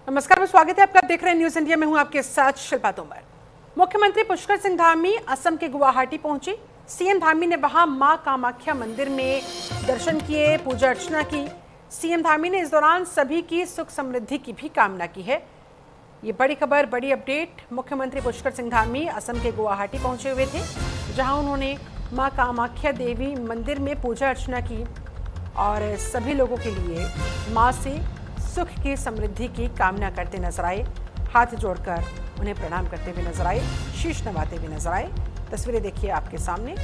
नमस्कार, मैं स्वागत है आपका। देख रहे हैं न्यूज इंडिया में, हूं आपके साथ शिल्पा तोमर। मुख्यमंत्री पुष्कर सिंह धामी असम के गुवाहाटी पहुंचे। सीएम धामी ने वहां मां कामाख्या मंदिर में दर्शन किए, पूजा अर्चना की। सीएम धामी ने इस दौरान सभी की सुख समृद्धि की भी कामना की है। ये बड़ी खबर, बड़ी अपडेट। मुख्यमंत्री पुष्कर सिंह धामी असम के गुवाहाटी पहुंचे हुए थे, जहां उन्होंने मां कामाख्या देवी मंदिर में पूजा अर्चना की और सभी लोगों के लिए मां से सुख की समृद्धि की कामना करते नजर आए। हाथ जोड़कर उन्हें प्रणाम करते हुए नजर आए, शीश नवाते हुए नजर आए। तस्वीरें देखिए आपके सामने।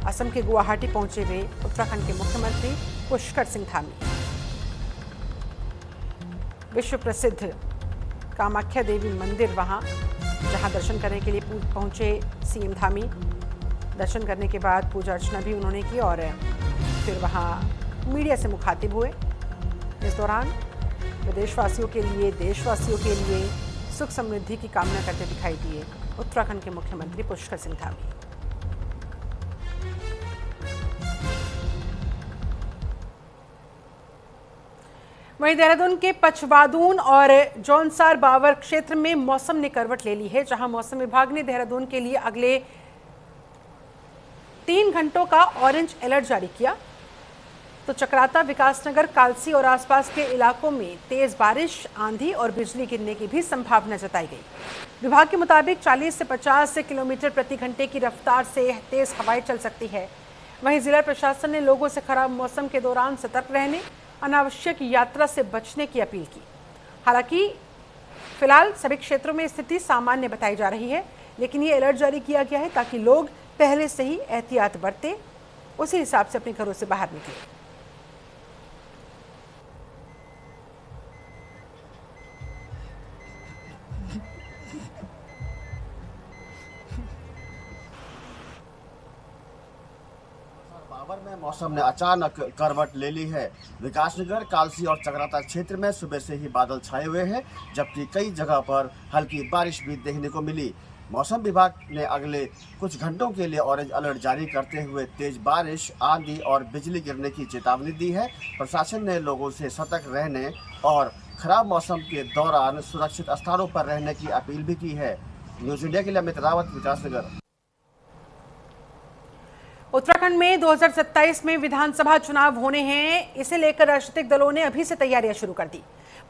असम के गुवाहाटी पहुंचे हुए उत्तराखंड के मुख्यमंत्री पुष्कर सिंह धामी विश्व प्रसिद्ध कामाख्या देवी मंदिर, वहां जहां दर्शन करने के लिए पहुंचे सीएम धामी। दर्शन करने के बाद पूजा अर्चना भी उन्होंने की और फिर वहां मीडिया से मुखातिब हुए। इस दौरान प्रदेशवासियों के लिए, देशवासियों के लिए सुख समृद्धि की कामना करते दिखाई दिए उत्तराखंड के मुख्यमंत्री पुष्कर सिंह धामी। वहीं देहरादून के पचवादून और जौनसार बावर क्षेत्र में मौसम ने करवट ले ली है, जहां मौसम विभाग ने देहरादून के लिए अगले 3 घंटों का ऑरेंज अलर्ट जारी किया। तो चक्राता, विकासनगर, कालसी और आसपास के इलाकों में तेज बारिश, आंधी और बिजली गिरने की भी संभावना जताई गई। विभाग के मुताबिक 40 से 50 किलोमीटर प्रति घंटे की रफ्तार से तेज हवाएं चल सकती है। वहीं जिला प्रशासन ने लोगों से खराब मौसम के दौरान सतर्क रहने, अनावश्यक यात्रा से बचने की अपील की। हालांकि फिलहाल सभी क्षेत्रों में स्थिति सामान्य बताई जा रही है, लेकिन ये अलर्ट जारी किया गया है ताकि लोग पहले से ही एहतियात बरतें, उसी हिसाब से अपने घरों से बाहर निकलें। बाबर में मौसम ने अचानक करवट ले ली है। विकासनगर, कालसी और चक्राता क्षेत्र में सुबह से ही बादल छाए हुए हैं, जबकि कई जगह पर हल्की बारिश भी देखने को मिली। मौसम विभाग ने अगले कुछ घंटों के लिए ऑरेंज अलर्ट जारी करते हुए तेज बारिश, आंधी और बिजली गिरने की चेतावनी दी है। प्रशासन ने लोगों से सतर्क रहने और खराब मौसम के दौरान सुरक्षित स्थानों पर रहने की अपील भी की है। न्यूज इंडिया के लिए अमित रावत, विकासनगर। उत्तराखंड में 2027 में विधानसभा चुनाव होने हैं। इसे लेकर राजनीतिक दलों ने अभी से तैयारियां शुरू कर दी।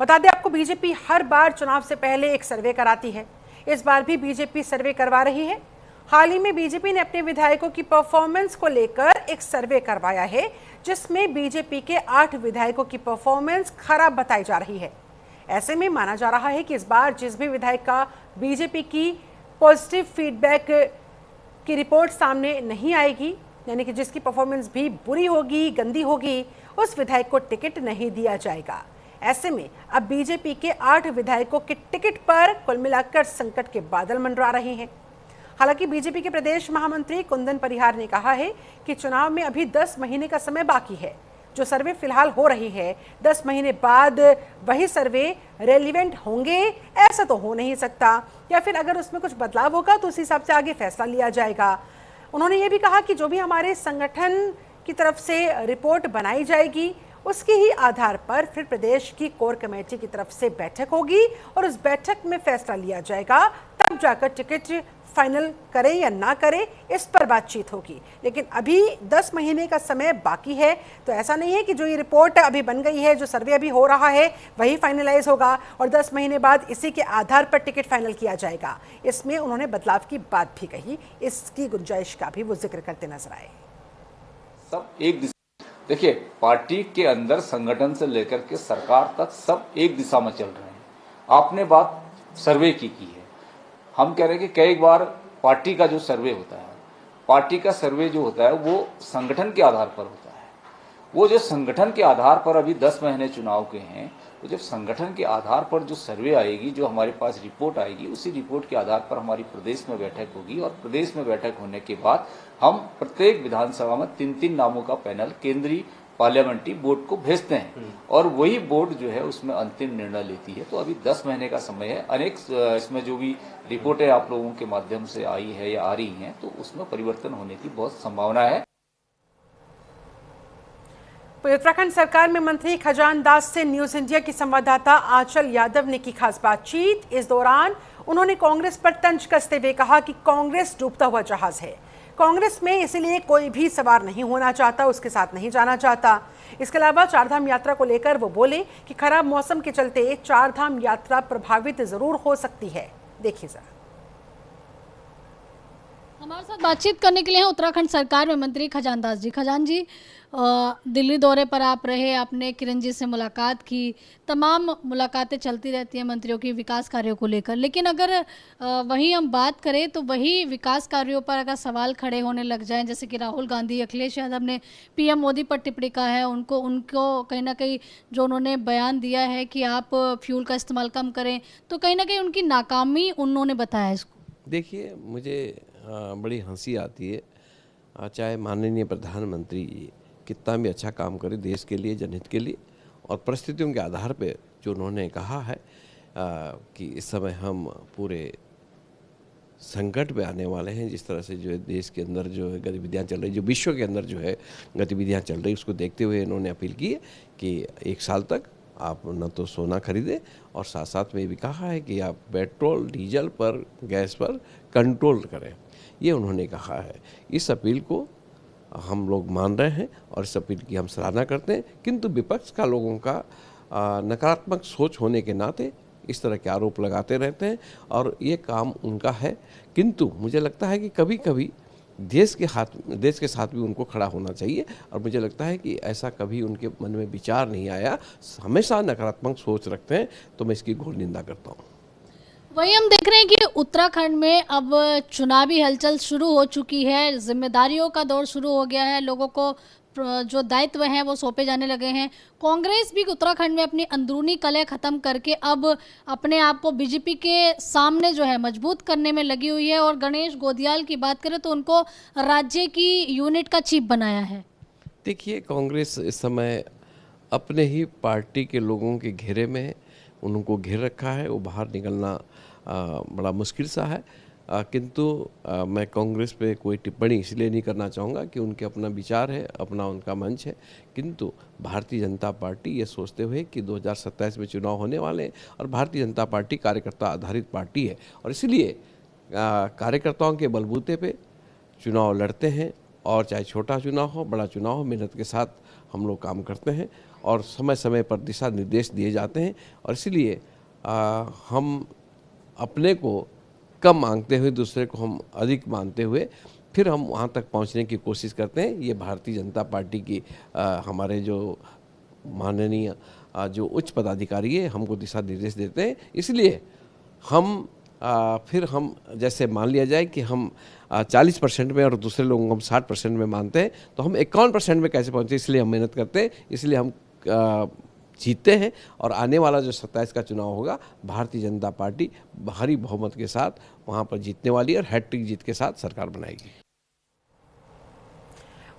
बता दें आपको, बीजेपी हर बार चुनाव से पहले एक सर्वे कराती है। इस बार भी बीजेपी सर्वे करवा रही है। हाल ही में बीजेपी ने अपने विधायकों की परफॉर्मेंस को लेकर एक सर्वे करवाया है, जिसमें बीजेपी के 8 विधायकों की परफॉर्मेंस खराब बताई जा रही है। ऐसे में माना जा रहा है कि इस बार जिस भी विधायक का बीजेपी की पॉजिटिव फीडबैक की रिपोर्ट सामने नहीं आएगी, यानी कि जिसकी परफॉर्मेंस भी बुरी होगी, गंदी होगी, उस विधायक को टिकट नहीं दिया जाएगा। ऐसे में अब बीजेपी के 8 विधायकों के टिकट पर कुल मिलाकर संकट के बादल मंडरा रहे हैं। हालांकि बीजेपी के प्रदेश महामंत्री कुंदन परिहार ने कहा है कि चुनाव में अभी 10 महीने का समय बाकी है। जो सर्वे फिलहाल हो रही है, 10 महीने बाद वही सर्वे रेलिवेंट होंगे, ऐसा तो हो नहीं सकता, या फिर अगर उसमें कुछ बदलाव होगा तो उस हिसाब से आगे फैसला लिया जाएगा। उन्होंने ये भी कहा कि जो भी हमारे संगठन की तरफ से रिपोर्ट बनाई जाएगी, उसके ही आधार पर फिर प्रदेश की कोर कमेटी की तरफ से बैठक होगी और उस बैठक में फैसला लिया जाएगा। तब जाकर टिकट फाइनल करे या ना करे, इस पर बातचीत होगी। लेकिन अभी 10 महीने का समय बाकी है, तो ऐसा नहीं है कि जो ये रिपोर्ट अभी बन गई है, जो सर्वे अभी हो रहा है, वही फाइनलाइज होगा और 10 महीने बाद इसी के आधार पर टिकट फाइनल किया जाएगा। इसमें उन्होंने बदलाव की बात भी कही, इसकी गुंजाइश का भी वो जिक्र करते नजर आए। सब एक दिशा, देखिए, पार्टी के अंदर संगठन से लेकर के सरकार तक सब एक दिशा में चल रहे हैं। आपने बात सर्वे की है, हम कह रहे हैं कि कई बार पार्टी का जो सर्वे होता है, पार्टी का सर्वे जो होता है वो संगठन के आधार पर होता है। वो जो संगठन के आधार पर अभी 10 महीने चुनाव के हैं, तो जब संगठन के आधार पर जो सर्वे आएगी, जो हमारे पास रिपोर्ट आएगी, उसी रिपोर्ट के आधार पर हमारी प्रदेश में बैठक होगी और प्रदेश में बैठक होने के बाद हम प्रत्येक विधानसभा में 3-3 नामों का पैनल केंद्रीय पार्लियामेंट्री बोर्ड को भेजते हैं और वही बोर्ड जो है उसमें अंतिम निर्णय लेती है। तो अभी 10 महीने का समय है। अनेक इसमें जो भी रिपोर्टें आप लोगों के माध्यम से आई है या आ रही हैं, तो उसमें परिवर्तन होने की बहुत संभावना है। उत्तराखंड सरकार में मंत्री खजान दास से न्यूज इंडिया की संवाददाता आंचल यादव ने की खास बातचीत। इस दौरान उन्होंने कांग्रेस पर तंज कसते हुए कहा कि कांग्रेस डूबता हुआ जहाज है, कांग्रेस में इसलिए कोई भी सवार नहीं होना चाहता, उसके साथ नहीं जाना चाहता। इसके अलावा चारधाम यात्रा को लेकर वो बोले कि खराब मौसम के चलते चारधाम यात्रा प्रभावित जरूर हो सकती है। देखिए जरा। हमारे साथ बातचीत करने के लिए हैं उत्तराखंड सरकार में मंत्री खजान दास जी। खजान जी, दिल्ली दौरे पर आप रहे, आपने किरण जी से मुलाकात की, तमाम मुलाकातें चलती रहती हैं मंत्रियों की विकास कार्यों को लेकर, लेकिन अगर वहीं हम बात करें तो वही विकास कार्यों पर अगर सवाल खड़े होने लग जाएं, जैसे कि राहुल गांधी, अखिलेश यादव ने पीएम मोदी पर टिप्पणी का है, उनको कहीं ना कहीं जो उन्होंने बयान दिया है कि आप फ्यूल का इस्तेमाल कम करें, तो कहीं ना कहीं उनकी नाकामी उन्होंने बताया इसको। देखिए, मुझे बड़ी हंसी आती है, चाहे माननीय प्रधानमंत्री जी कितना भी अच्छा काम करे देश के लिए, जनहित के लिए, और परिस्थितियों के आधार पे जो उन्होंने कहा है कि इस समय हम पूरे संकट पे आने वाले हैं, जिस तरह से जो है देश के अंदर जो है गतिविधियाँ चल रही, जो विश्व के अंदर जो है गतिविधियाँ चल रही, उसको देखते हुए इन्होंने अपील की है कि 1 साल तक आप न तो सोना खरीदें, और साथ साथ में भी कहा है कि आप पेट्रोल, डीजल पर, गैस पर कंट्रोल करें, ये उन्होंने कहा है। इस अपील को हम लोग मान रहे हैं और इस अपील की हम सराहना करते हैं, किंतु विपक्ष का लोगों का नकारात्मक सोच होने के नाते इस तरह के आरोप लगाते रहते हैं और ये काम उनका है। किंतु मुझे लगता है कि कभी कभी देश के साथ भी उनको खड़ा होना चाहिए, और मुझे लगता है कि ऐसा कभी उनके मन में विचार नहीं आया, हमेशा नकारात्मक सोच रखते हैं, तो मैं इसकी घोर निंदा करता हूँ। वही हम देख रहे हैं कि उत्तराखंड में अब चुनावी हलचल शुरू हो चुकी है, जिम्मेदारियों का दौर शुरू हो गया है, लोगों को जो दायित्व हैं वो सौंपे जाने लगे हैं। कांग्रेस भी उत्तराखंड में अपनी अंदरूनी कलह खत्म करके अब अपने आप को बीजेपी के सामने जो है मजबूत करने में लगी हुई है, और गणेश गोदियाल की बात करें तो उनको राज्य की यूनिट का चीफ बनाया है। देखिए, कांग्रेस इस समय अपने ही पार्टी के लोगों के घेरे में उनको घेर रखा है, वो बाहर निकलना बड़ा मुश्किल सा है। किंतु मैं कांग्रेस पे कोई टिप्पणी इसलिए नहीं करना चाहूँगा कि उनके अपना विचार है, अपना उनका मंच है, किंतु भारतीय जनता पार्टी ये सोचते हुए कि 2027 में चुनाव होने वाले हैं, और भारतीय जनता पार्टी कार्यकर्ता आधारित पार्टी है, और इसलिए कार्यकर्ताओं के बलबूते पे चुनाव लड़ते हैं, और चाहे छोटा चुनाव हो, बड़ा चुनाव हो, मेहनत के साथ हम लोग काम करते हैं और समय समय पर दिशा निर्देश दिए जाते हैं, और इसलिए हम अपने को कम मांगते हुए दूसरे को हम अधिक मानते हुए फिर हम वहाँ तक पहुँचने की कोशिश करते हैं। ये भारतीय जनता पार्टी की हमारे जो माननीय जो उच्च पदाधिकारी है हमको दिशा निर्देश देते हैं। इसलिए हम फिर हम जैसे मान लिया जाए कि हम 40% में और दूसरे लोगों को हम 60% में मानते हैं, तो हम 51% में कैसे पहुँचे, इसलिए हम मेहनत करते हैं, इसलिए हम जीतते हैं। और आने वाला जो 27 का चुनाव होगा, भारतीय जनता पार्टी भारी बहुमत के साथ वहां पर जीतने वाली है और हैट्रिक जीत के साथ सरकार बनाएगी।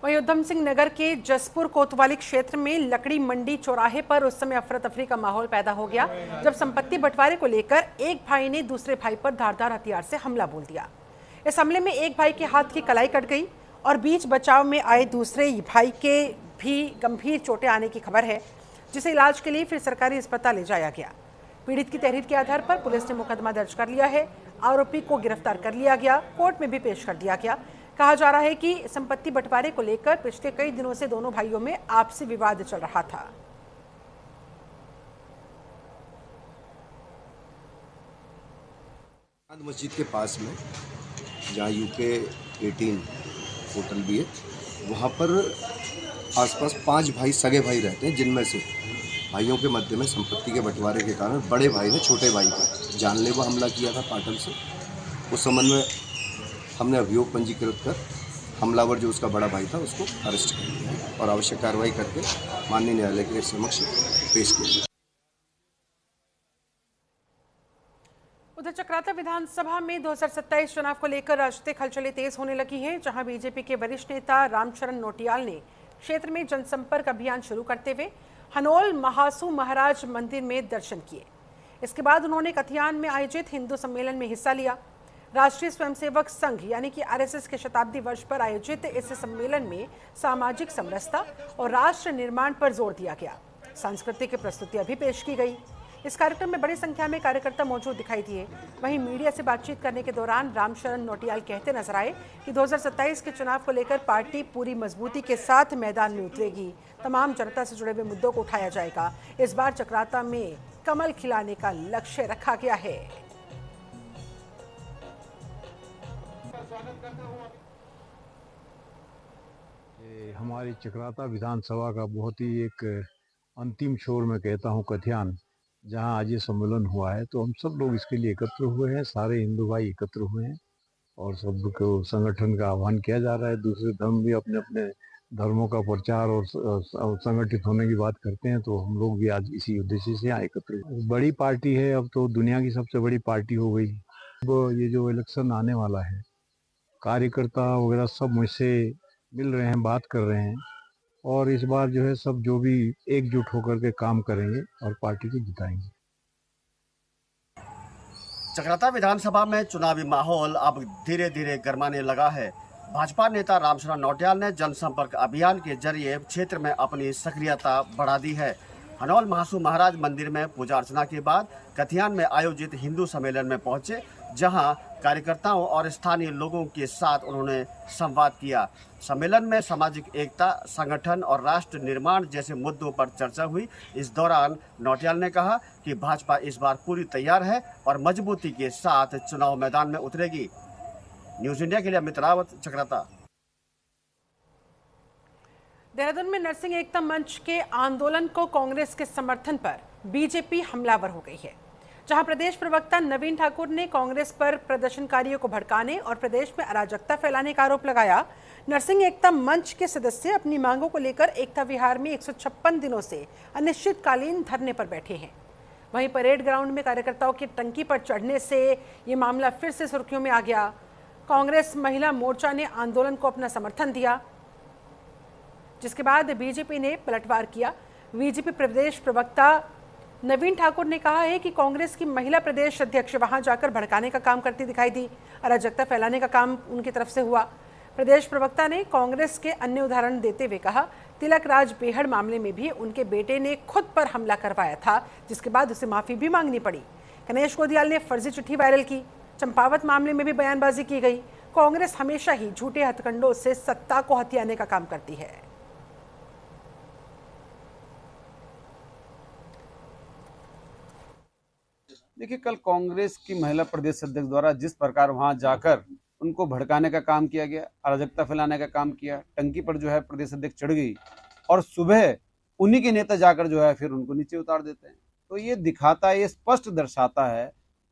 वहीं उधम सिंह नगर के जसपुर कोतवाली क्षेत्र में लकड़ी मंडी चौराहे पर उस समय अफरा तफरी का माहौल पैदा हो गया जब संपत्ति बंटवारे को लेकर एक भाई ने दूसरे भाई पर धारदार हथियार से हमला बोल दिया। इस हमले में एक भाई के हाथ की कलाई कट गई और बीच बचाव में आए दूसरे भाई के भी गंभीर चोटें आने की खबर है, जिसे इलाज के लिए फिर सरकारी अस्पताल ले जाया गया। पीड़ित की तहरीर के आधार पर पुलिस ने मुकदमा दर्ज कर लिया है, आरोपी को गिरफ्तार कर लिया गया, कोर्ट में भी पेश कर दिया गया। कहा जा रहा है कि संपत्ति बंटवारे को लेकर पिछले कई दिनों से दोनों भाइयों में आपसी विवाद चल रहा था। मस्जिद के पास में जहाँ यूके 18 होटल भी है, वहाँ पर आसपास 5 भाई सगे भाई रहते हैं, जिनमें से भाइयों के मध्य में संपत्ति के बंटवारे के कारण बड़े भाई ने छोटे भाई पर जानलेवा हमला किया था पाटन से। उस संबंध में हमने अभियोग पंजीकृत कर हमलावर जो उसका बड़ा भाई था उसको अरेस्ट कर लिया और आवश्यक कार्रवाई करके माननीय न्यायालय के समक्ष पेश किया। उधर चक्राता विधानसभा में 2027 चुनाव को लेकर राजनीतिक हलचलें तेज होने लगी हैं, जहां बीजेपी के वरिष्ठ नेता रामचरण नोटियाल ने क्षेत्र में जनसंपर्क अभियान शुरू करते हुए हनोल महासू महाराज मंदिर में दर्शन किए। इसके बाद उन्होंने कथियान में आयोजित हिंदू सम्मेलन में हिस्सा लिया। राष्ट्रीय स्वयंसेवक संघ यानी कि आरएसएस के शताब्दी वर्ष पर आयोजित इस सम्मेलन में सामाजिक समरसता और राष्ट्र निर्माण पर जोर दिया गया। सांस्कृतिक प्रस्तुतियां भी पेश की गई। इस कार्यक्रम में बड़ी संख्या में कार्यकर्ता मौजूद दिखाई दिए। वहीं मीडिया से बातचीत करने के दौरान रामशरण नौटियाल कहते नजर आए कि 2027 के चुनाव को लेकर पार्टी पूरी मजबूती के साथ मैदान में उतरेगी। तमाम जनता से जुड़े हुए मुद्दों को उठाया जाएगा। इस बार चक्राता में कमल खिलाने का लक्ष्य रखा गया है। हमारी चक्राता विधानसभा का बहुत ही एक अंतिम छोर में कहता हूँ कथियान, जहाँ आज ये सम्मेलन हुआ है, तो हम सब लोग इसके लिए एकत्र हुए हैं। सारे हिंदू भाई एकत्र हुए हैं और सबको संगठन का आह्वान किया जा रहा है। दूसरे धर्म भी अपने अपने धर्मों का प्रचार और संगठित होने की बात करते हैं, तो हम लोग भी आज इसी उद्देश्य से यहाँ एकत्र हुए। बड़ी पार्टी है, अब तो दुनिया की सबसे बड़ी पार्टी हो गई। अब ये जो इलेक्शन आने वाला है, कार्यकर्ता वगैरह सब मुझसे मिल रहे हैं, बात कर रहे हैं और इस बार जो है सब जो भी एकजुट होकर के काम करेंगे और पार्टी को जिताएंगे। चक्राता विधानसभा में चुनावी माहौल अब धीरे धीरे गरमाने लगा है। भाजपा नेता रामशरण नौटियाल ने जनसंपर्क अभियान के जरिए क्षेत्र में अपनी सक्रियता बढ़ा दी है। हनौल महासू महाराज मंदिर में पूजा अर्चना के बाद कथियान में आयोजित हिंदू सम्मेलन में पहुंचे, जहां कार्यकर्ताओं और स्थानीय लोगों के साथ उन्होंने संवाद किया। सम्मेलन में सामाजिक एकता, संगठन और राष्ट्र निर्माण जैसे मुद्दों पर चर्चा हुई। इस दौरान नौटियाल ने कहा कि भाजपा इस बार पूरी तैयार है और मजबूती के साथ चुनाव मैदान में उतरेगी। न्यूज इंडिया के लिए अमित रावत, चक्राता। देहरादून में नरसिंह एकता मंच के आंदोलन को कांग्रेस के समर्थन पर बीजेपी हमलावर हो गई है, जहां प्रदेश प्रवक्ता नवीन ठाकुर ने कांग्रेस पर प्रदर्शनकारियों को भड़काने और प्रदेश में अराजकता फैलाने का आरोप लगाया। नरसिंह एकता मंच के सदस्य अपनी मांगों को लेकर एकता विहार में 156 दिनों से अनिश्चितकालीन धरने पर बैठे हैं। वहीं परेड ग्राउंड में कार्यकर्ताओं की टंकी पर चढ़ने से ये मामला फिर से सुर्खियों में आ गया। कांग्रेस महिला मोर्चा ने आंदोलन को अपना समर्थन दिया, जिसके बाद बीजेपी ने पलटवार किया। बीजेपी प्रदेश प्रवक्ता नवीन ठाकुर ने कहा है कि कांग्रेस की महिला प्रदेश अध्यक्ष वहां जाकर भड़काने का काम करती दिखाई दी, अराजकता फैलाने का काम उनकी तरफ से हुआ। प्रदेश प्रवक्ता ने कांग्रेस के अन्य उदाहरण देते हुए कहा, तिलक राज बेहड़ मामले में भी उनके बेटे ने खुद पर हमला करवाया था, जिसके बाद उसे माफी भी मांगनी पड़ी। गणेश गोदियाल ने फर्जी चिट्ठी वायरल की। चंपावत मामले में भी बयानबाजी की गई। कांग्रेस हमेशा ही झूठे हथकंडों से सत्ता को हथियाने का काम करती है। देखिए, कल कांग्रेस की महिला प्रदेश अध्यक्ष द्वारा जिस प्रकार वहां जाकर उनको भड़काने का काम किया गया, अराजकता फैलाने का काम किया, टंकी पर जो है प्रदेश अध्यक्ष चढ़ गई और सुबह उन्हीं के नेता जाकर जो है फिर उनको नीचे उतार देते हैं, तो ये दिखाता है, ये स्पष्ट दर्शाता है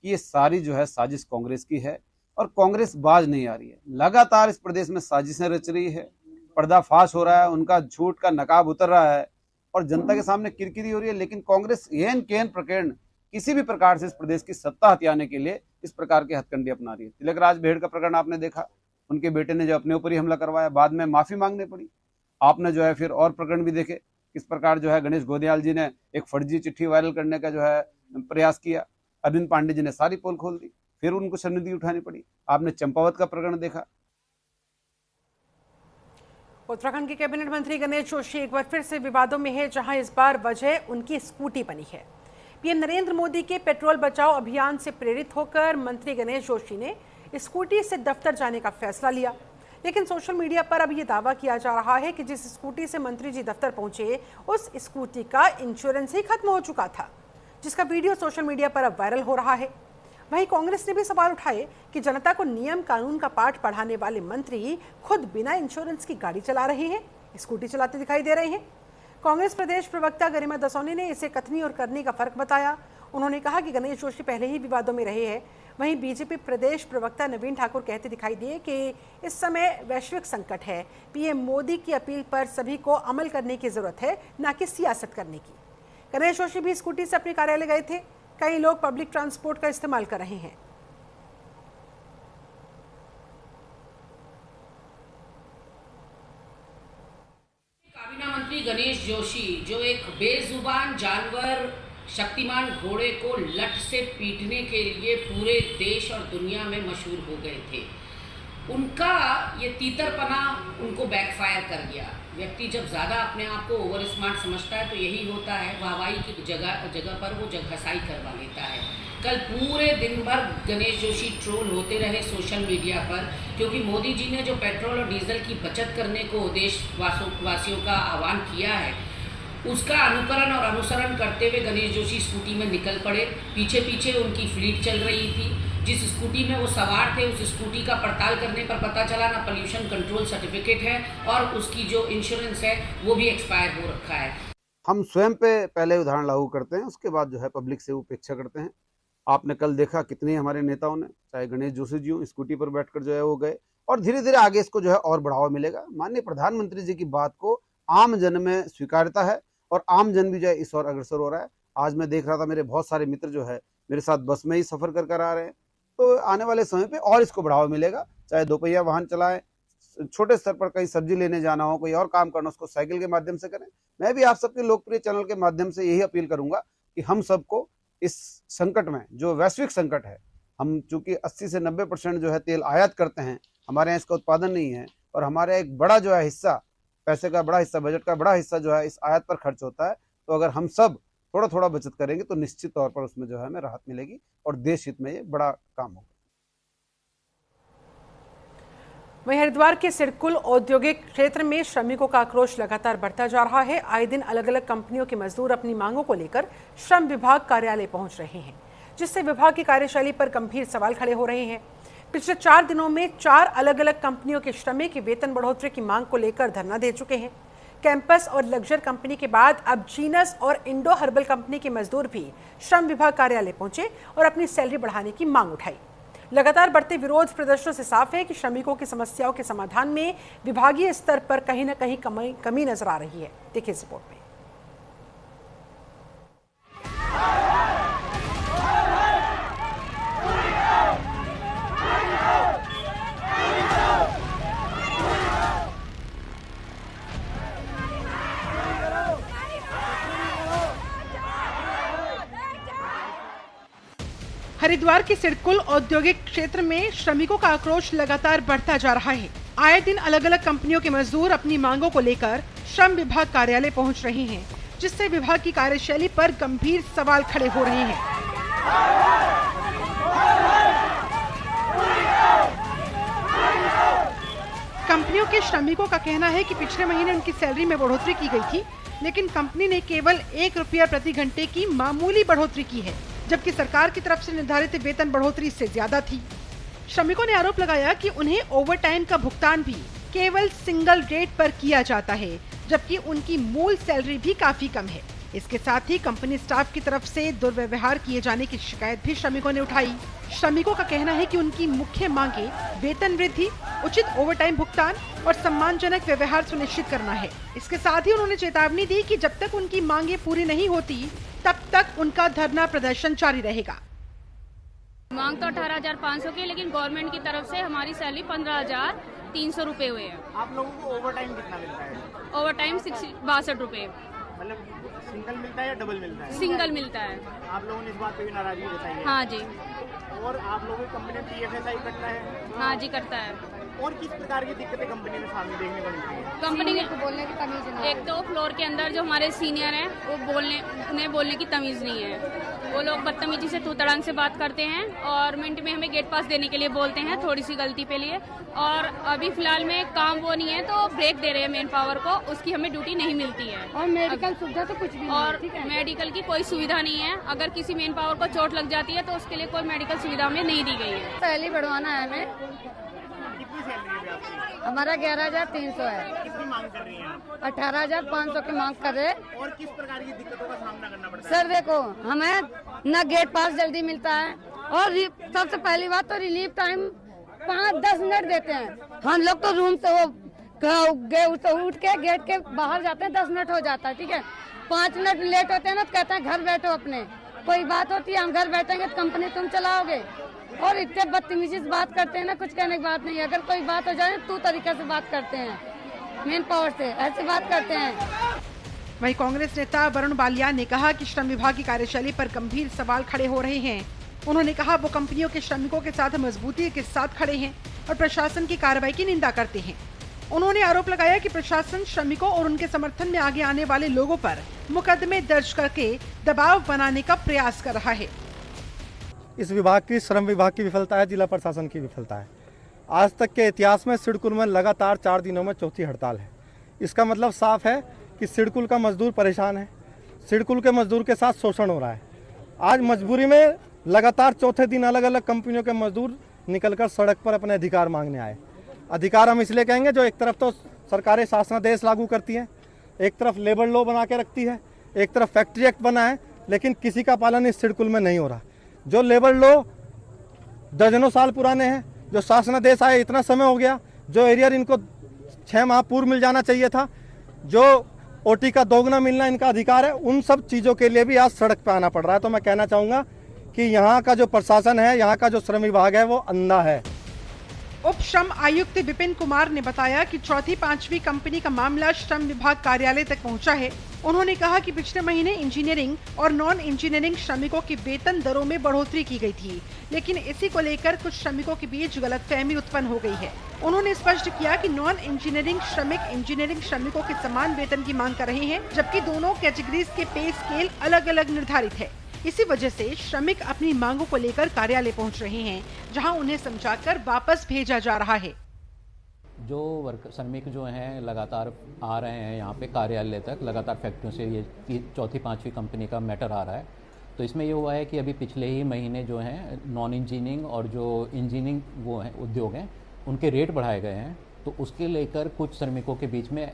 कि ये सारी जो है साजिश कांग्रेस की है और कांग्रेस बाज नहीं आ रही है। लगातार इस प्रदेश में साजिशें रच रही है, पर्दाफाश हो रहा है, उनका झूठ का नकाब उतर रहा है और जनता के सामने किरकिरी हो रही है। लेकिन कांग्रेस एन केन प्रकरण किसी भी प्रकार से इस प्रदेश की सत्ता हथियाने के लिए इस प्रकार के हथकंडे अपना रही है। तिलक राज बेहड़ का प्रकरण आपने देखा, उनके बेटे ने जो अपने ऊपर ही हमला करवाया, बाद में माफी मांगने पड़ी। आपने जो है फिर और प्रकरण भी देखे, किस प्रकार जो है गणेश गोदियाल जी ने एक फर्जी चिट्ठी वायरल करने का जो है प्रयास किया, अरविंद पांडे जी ने सारी पोल खोल दी, फिर उनको शर्मिंदगी उठानी पड़ी। आपने चंपावत का प्रकरण देखा। उत्तराखंड के कैबिनेट मंत्री गणेश जोशी एक बार फिर से विवादों में है, जहां इस बार वजह उनकी स्कूटी बनी है। पीएम नरेंद्र मोदी के पेट्रोल बचाओ अभियान से प्रेरित होकर मंत्री गणेश जोशी ने स्कूटी से दफ्तर जाने का फैसला लिया, लेकिन सोशल मीडिया पर अब यह दावा किया जा रहा है कि जिस स्कूटी से मंत्री जी दफ्तर पहुंचे उस स्कूटी का इंश्योरेंस ही खत्म हो चुका था, जिसका वीडियो सोशल मीडिया पर अब वायरल हो रहा है। वहीं कांग्रेस ने भी सवाल उठाए कि जनता को नियम कानून का पाठ पढ़ाने वाले मंत्री खुद बिना इंश्योरेंस की गाड़ी चला रहे हैं, स्कूटी चलाते दिखाई दे रहे हैं। कांग्रेस प्रदेश प्रवक्ता गरिमा दसौनी ने इसे कथनी और करनी का फर्क बताया। उन्होंने कहा कि गणेश जोशी पहले ही विवादों में रहे हैं। वहीं बीजेपी प्रदेश प्रवक्ता नवीन ठाकुर कहते दिखाई दिए कि इस समय वैश्विक संकट है, पीएम मोदी की अपील पर सभी को अमल करने की जरूरत है, न कि सियासत करने की। गणेश जोशी भी स्कूटी से अपने कार्यालय गए थे। कई लोग पब्लिक ट्रांसपोर्ट का इस्तेमाल कर रहे हैं। काबीना मंत्री गणेश जोशी जो एक बेजुबान जानवर शक्तिमान घोड़े को लठ से पीटने के लिए पूरे देश और दुनिया में मशहूर हो गए थे। उनका ये तीतरपना उनको बैकफायर कर गया। व्यक्ति जब ज़्यादा अपने आप को ओवर स्मार्ट समझता है तो यही होता है, वाहवाही की जगह पर वो जगहसाई करवा लेता है। कल पूरे दिन भर गणेश जोशी ट्रोल होते रहे सोशल मीडिया पर, क्योंकि मोदी जी ने जो पेट्रोल और डीजल की बचत करने को देशवासियों का आह्वान किया है, उसका अनुकरण और अनुसरण करते हुए गणेश जोशी स्कूटी में निकल पड़े। पीछे पीछे उनकी फ्लीट चल रही थी। जिस स्कूटी में वो सवार थे उस स्कूटी का पड़ताल करने पर पता चला ना पॉल्यूशन कंट्रोल सर्टिफिकेट है और उसकी जो इंश्योरेंस है वो भी एक्सपायर हो रखा है। हम स्वयं पे पहले उदाहरण लागू करते हैं, उसके बाद जो है पब्लिक से उपेक्षा करते हैं। आपने कल देखा कितने हमारे नेताओं ने, चाहे गणेश जोशी जी हो, स्कूटी पर बैठकर जो है वो गए, और धीरे धीरे आगे इसको जो है और बढ़ावा मिलेगा। माननीय प्रधानमंत्री जी की बात को आम जन में स्वीकारता है और आम जन भी जो है इस ओर अग्रसर हो रहा है। आज मैं देख रहा था मेरे बहुत सारे मित्र जो है मेरे साथ बस में ही सफर कर आ रहे हैं। तो आने वाले समय पे और इसको बढ़ावा मिलेगा। चाहे दोपहिया वाहन चलाएं, छोटे स्तर पर कहीं सब्जी लेने जाना हो, कोई और काम करना, उसको साइकिल के माध्यम से करें। मैं भी आप सबके लोकप्रिय चैनल के माध्यम से यही अपील करूंगा कि हम सबको इस संकट में, जो वैश्विक संकट है, हम चूंकि 80 से 90% जो है तेल आयात करते हैं, हमारे यहाँ इसका उत्पादन नहीं है, और हमारे एक बड़ा जो है हिस्सा, पैसे का बड़ा हिस्सा, बजट का बड़ा हिस्सा जो है इस आयात पर खर्च होता है। तो अगर हम सब थोड़ा थोड़ा बचत करेंगे तो निश्चित तौर पर उसमें जो है हमें राहत मिलेगी और देश हित में ये बड़ा काम होगा। वहीं हरिद्वार के सिडकुल औद्योगिक क्षेत्र में श्रमिकों का आक्रोश लगातार बढ़ता जा रहा है। आए दिन अलग अलग कंपनियों के मजदूर अपनी मांगों को लेकर श्रम विभाग कार्यालय पहुंच रहे हैं, जिससे विभाग की कार्यशैली पर गंभीर सवाल खड़े हो रहे हैं। पिछले 4 दिनों में 4 अलग अलग कंपनियों के श्रमिक की वेतन बढ़ोतरी की मांग को लेकर धरना दे चुके हैं। कैंपस और लग्जर कंपनी के बाद अब जीनस और इंडो हर्बल कंपनी के मजदूर भी श्रम विभाग कार्यालय पहुंचे और अपनी सैलरी बढ़ाने की मांग उठाई। लगातार बढ़ते विरोध प्रदर्शनों से साफ है कि श्रमिकों की समस्याओं के समाधान में विभागीय स्तर पर कहीं न कहीं कमी नजर आ रही है। देखिए इस रिपोर्ट में। हरिद्वार के सिडकुल औद्योगिक क्षेत्र में श्रमिकों का आक्रोश लगातार बढ़ता जा रहा है। आए दिन अलग अलग कंपनियों के मजदूर अपनी मांगों को लेकर श्रम विभाग कार्यालय पहुंच रहे हैं, जिससे विभाग की कार्यशैली पर गंभीर सवाल खड़े हो रहे हैं। कंपनियों के श्रमिकों का कहना है कि पिछले महीने उनकी सैलरी में बढ़ोतरी की गई थी, लेकिन कंपनी ने केवल 1 रुपया प्रति घंटे की मामूली बढ़ोतरी की है, जबकि सरकार की तरफ से निर्धारित वेतन बढ़ोतरी इससे ज्यादा थी। श्रमिकों ने आरोप लगाया कि उन्हें ओवरटाइम का भुगतान भी केवल सिंगल रेट पर किया जाता है, जबकि उनकी मूल सैलरी भी काफी कम है। इसके साथ ही कंपनी स्टाफ की तरफ से दुर्व्यवहार किए जाने की शिकायत भी श्रमिकों ने उठाई। श्रमिकों का कहना है कि उनकी मुख्य मांगे वेतन वृद्धि, उचित ओवरटाइम भुगतान और सम्मानजनक व्यवहार सुनिश्चित करना है। इसके साथ ही उन्होंने चेतावनी दी कि जब तक उनकी मांगे पूरी नहीं होती तब तक उनका धरना प्रदर्शन जारी रहेगा। मांग तो 18,500 की, लेकिन गवर्नमेंट की तरफ से हमारी सैलरी 15,300 रुपए हुए हैं। आप लोगों को ओवरटाइम कितना मिलता है? ओवरटाइम 62 रुपए। मतलब सिंगल मिलता है या डबल मिलता है? सिंगल मिलता है। आप लोगों ने इस बात पे भी नाराजगी जताई है? हाँ जी। और आप लोगों की कंपनी PFSI करता है? हाँ जी करता है। और किस प्रकार की दिक्कतें कंपनी में सामने देखने को मिलती है? कंपनी को बोलने की तमीज नहीं। एक तो फ्लोर के अंदर जो हमारे सीनियर हैं वो उन्हें बोलने की तमीज नहीं है। वो लोग बदतमीजी से तू तड़ांग से बात करते हैं और मिनट में हमें गेट पास देने के लिए बोलते हैं, थोड़ी सी गलती पे लिए। और अभी फिलहाल में काम वो नहीं है तो ब्रेक दे रहे हैं मेन पावर को, उसकी हमें ड्यूटी नहीं मिलती है। और मेडिकल सुविधा तो कुछ भी नहीं, और मेडिकल की कोई सुविधा नहीं है। अगर किसी मेन पावर को चोट लग जाती है तो उसके लिए कोई मेडिकल सुविधा हमें नहीं दी गई है। सैलरी बढ़वाना है हमें। कितनी सैलरी है आपकी? हमारा 11,300 है। कितनी मांग कर रही हैं आप? 18,500 की मांग कर रहे। और किस प्रकार की दिक्कतों का सामना करना पड़ता है? सर देखो, हमें न गेट पास जल्दी मिलता है और सबसे पहली बात तो रिलीफ टाइम 5-10 मिनट देते हैं। हम लोग तो रूम से उठ के गेट के बाहर जाते हैं, 10 मिनट हो जाता है, ठीक है। 5 मिनट लेट होते हैं ना तो कहते हैं घर बैठो अपने। कोई बात होती है हम घर बैठेंगे तो कंपनी तुम चलाओगे। और इतने बदतमीजी से बात करते हैं ना, कुछ कहने की बात नहीं। अगर कोई बात हो जाए तू तरीके से बात करते हैं, मेन पावर से ऐसी बात करते हैं। वहीं कांग्रेस नेता वरुण बालियान ने कहा कि श्रम विभाग की कार्यशैली पर गंभीर सवाल खड़े हो रहे हैं। उन्होंने कहा वो कंपनियों के श्रमिकों के साथ मजबूती के साथ खड़े हैं और प्रशासन की कार्रवाई की निंदा करते हैं। उन्होंने आरोप लगाया कि प्रशासन श्रमिकों और उनके समर्थन में आगे आने वाले लोगों पर मुकदमे दर्ज करके दबाव बनाने का प्रयास कर रहा है। इस विभाग की, श्रम विभाग की विफलता है, जिला प्रशासन की विफलता है। आज तक के इतिहास में सिडकुल में लगातार 4 दिनों में चौथी हड़ताल है। इसका मतलब साफ है कि सिडकुल का मजदूर परेशान है, सिडकुल के मजदूर के साथ शोषण हो रहा है। आज मजबूरी में लगातार चौथे दिन अलग अलग कंपनियों के मजदूर निकलकर सड़क पर अपने अधिकार मांगने आए। अधिकार हम इसलिए कहेंगे, जो एक तरफ तो सरकारें शासनादेश लागू करती हैं, एक तरफ लेबर लॉ बना के रखती है, एक तरफ फैक्ट्री एक्ट बना है, लेकिन किसी का पालन इस सिडकुल में नहीं हो रहा। जो लेबर लॉ दर्जनों साल पुराने हैं, जो शासनादेश आए इतना समय हो गया, जो एरियर इनको 6 माह पूर्व मिल जाना चाहिए था, जो ओटी का दोगुना मिलना इनका अधिकार है, उन सब चीज़ों के लिए भी आज सड़क पर आना पड़ रहा है। तो मैं कहना चाहूँगा कि यहाँ का जो प्रशासन है, यहाँ का जो श्रम विभाग है, वो अंधा है। उप श्रम आयुक्त विपिन कुमार ने बताया कि चौथी 5वीं कंपनी का मामला श्रम विभाग कार्यालय तक पहुंचा है। उन्होंने कहा कि पिछले महीने इंजीनियरिंग और नॉन इंजीनियरिंग श्रमिकों की वेतन दरों में बढ़ोतरी की गई थी, लेकिन इसी को लेकर कुछ श्रमिकों के बीच गलतफहमी उत्पन्न हो गई है। उन्होंने स्पष्ट किया कि नॉन इंजीनियरिंग श्रमिक इंजीनियरिंग श्रमिकों के समान वेतन की मांग कर रहे हैं, जबकि दोनों कैटेगरीज के पे स्केल अलग अलग निर्धारित है। इसी वजह से श्रमिक अपनी मांगों को लेकर कार्यालय पहुंच रहे हैं, जहां उन्हें समझाकर वापस भेजा जा रहा है। जो श्रमिक जो हैं लगातार आ रहे हैं यहाँ पे कार्यालय तक, लगातार फैक्ट्रियों से ये चौथी 5वीं कंपनी का मैटर आ रहा है। तो इसमें ये हुआ है कि अभी पिछले ही महीने जो हैं नॉन इंजीनियरिंग और जो इंजीनियरिंग वो हैं उद्योग हैं, उनके रेट बढ़ाए गए हैं। तो उसके लेकर कुछ श्रमिकों के बीच में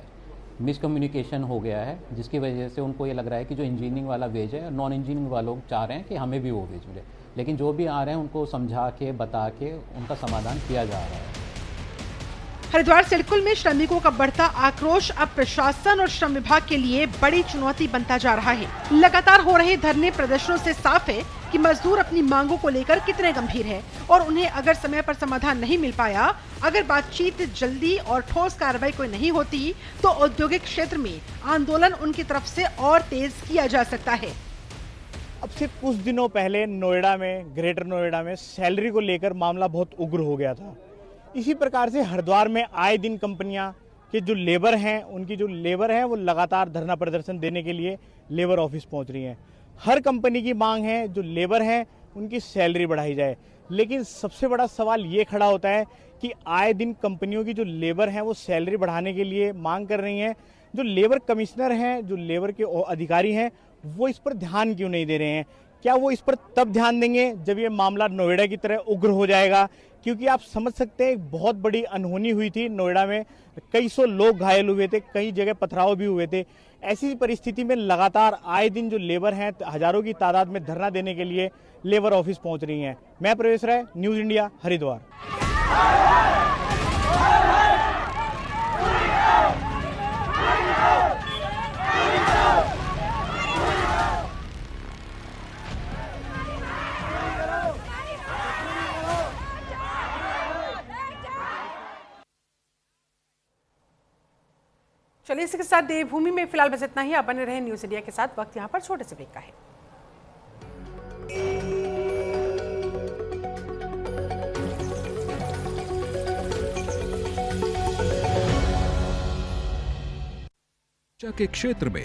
मिसकम्युनिकेशन हो गया है, जिसकी वजह से उनको ये लग रहा है कि जो इंजीनियरिंग वाला वेज है, नॉन इंजीनियरिंग वालों चाह रहे हैं कि हमें भी वो वेज मिले। लेकिन जो भी आ रहे हैं उनको समझा के, बता के उनका समाधान किया जा रहा है। हरिद्वार सिडकुल में श्रमिकों का बढ़ता आक्रोश अब प्रशासन और श्रम विभाग के लिए बड़ी चुनौती बनता जा रहा है। लगातार हो रहे धरने प्रदर्शनों से साफ है कि मजदूर अपनी मांगों को लेकर कितने गंभीर है और उन्हें अगर समय पर समाधान नहीं मिल पाया, अगर बातचीत जल्दी और ठोस कार्रवाई कोई नहीं होती, तो औद्योगिक क्षेत्र में आंदोलन उनकी तरफ से और तेज किया जा सकता है। अब से कुछ दिनों पहले नोएडा में, ग्रेटर नोएडा में सैलरी को लेकर मामला बहुत उग्र हो गया था। इसी प्रकार से हरिद्वार में आए दिन कंपनियां के जो लेबर हैं, उनकी जो लेबर है वो लगातार धरना प्रदर्शन देने के लिए लेबर ऑफिस पहुंच रही हैं। हर कंपनी की मांग है जो लेबर हैं उनकी सैलरी बढ़ाई जाए, लेकिन सबसे बड़ा सवाल ये खड़ा होता है कि आए दिन कंपनियों की जो लेबर हैं वो सैलरी बढ़ाने के लिए मांग कर रही हैं। जो लेबर कमिश्नर हैं, जो लेबर के अधिकारी हैं, वो इस पर ध्यान क्यों नहीं दे रहे हैं? क्या वो इस पर तब ध्यान देंगे जब ये मामला नोएडा की तरह उग्र हो जाएगा? क्योंकि आप समझ सकते हैं एक बहुत बड़ी अनहोनी हुई थी नोएडा में, कई सौ लोग घायल हुए थे, कई जगह पथराव भी हुए थे। ऐसी परिस्थिति में लगातार आए दिन जो लेबर हैं हजारों की तादाद में धरना देने के लिए लेबर ऑफिस पहुंच रही हैं। मैं प्रवेश राय, न्यूज इंडिया, हरिद्वार। चलिए इसके साथ देवभूमि में फिलहाल बस इतना ही। आप बने रहे न्यूज इंडिया के साथ। वक्त यहाँ पर छोटे से ब्रेक का है। के क्षेत्र में